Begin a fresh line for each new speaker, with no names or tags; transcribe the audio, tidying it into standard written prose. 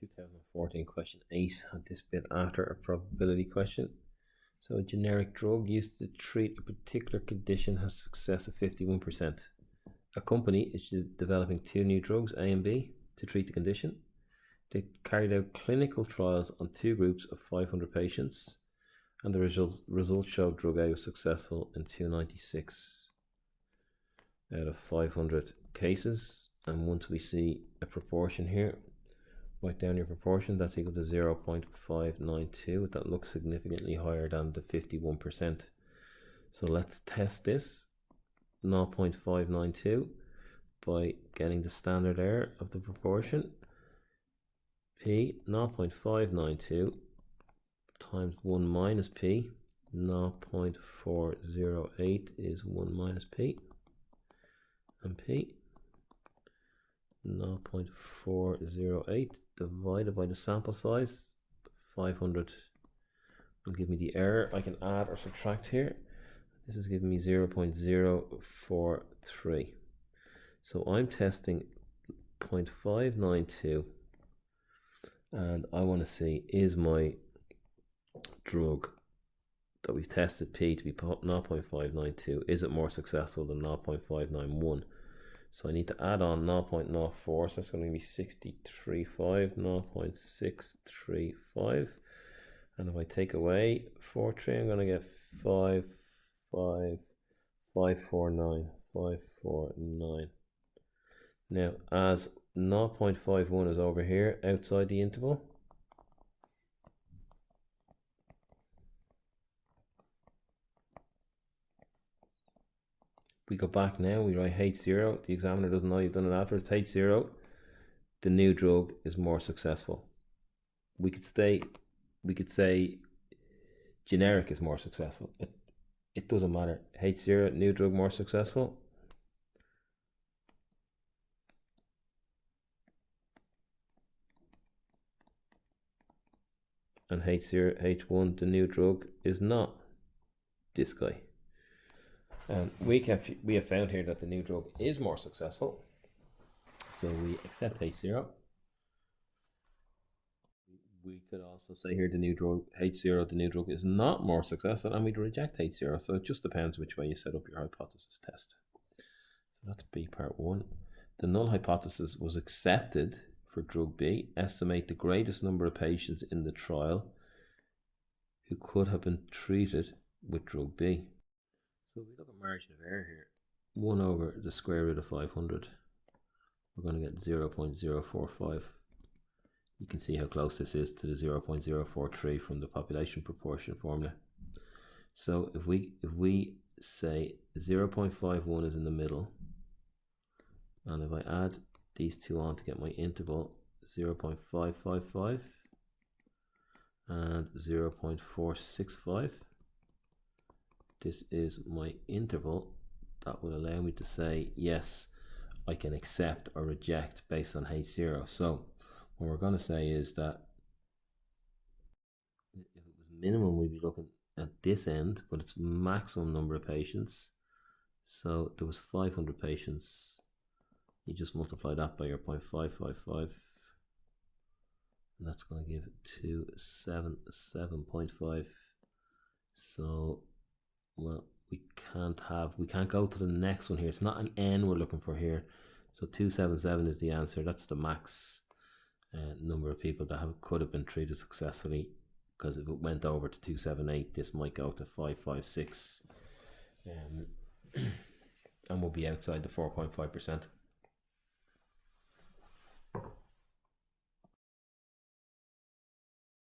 2014 question 8, and this bit after a probability question. So a generic drug used to treat a particular condition has success of 51%. A company is developing two new drugs, A and B, to treat the condition. They carried out clinical trials on two groups of 500 patients, and the results showed drug A was successful in 296 out of 500 cases. And once we see a proportion here, write down your proportion, that's equal to 0.592. That looks significantly higher than the 51%. So let's test this 0.592 by getting the standard error of the proportion. P 0.592 times 1 minus P, 0.408 is 1 minus P, and P 0.408 divided by the sample size, 500 will give me the error. I can add or subtract here. This is giving me 0.043. So I'm testing 0.592, and I want to see, is my drug that we've tested P to be 0.592, is it more successful than 0.591? So I need to add on 0.04, so that's going to be 635, 0.635. And if I take away 43, I'm going to get 549. Now, as 0.51 is over here outside the interval, we go back now, we write H0, the examiner doesn't know you've done it afterwards, H0, the new drug is more successful. We could say generic is more successful. It doesn't matter. H0, new drug more successful. And H0, H1, the new drug is not this guy. And we have found here that the new drug is more successful, so we accept H0. We could also say here the new drug H0, the new drug is not more successful, and we'd reject H0. So it just depends which way you set up your hypothesis test. So that's B part 1. The null hypothesis was accepted for drug B. Estimate the greatest number of patients in the trial who could have been treated with drug B. So if we look at margin of error here, 1 over the square root of 500, we're going to get 0.045. You can see how close this is to the 0.043 from the population proportion formula. So if we say 0.51 is in the middle, and if I add these two on to get my interval, 0.555 and 0.465, this is my interval. That will allow me to say, yes, I can accept or reject based on H0. So what we're going to say is that if it was minimum, we'd be looking at this end, but it's maximum number of patients. So there was 500 patients. You just multiply that by your 0.555, and that's going to give 277.5. So, well, we can't go to the next one here. It's not an n we're looking for here. So 277 is the answer. That's the max number of people that could have been treated successfully, because if it went over to 278, this might go to 556, and we'll be outside the 4.5%.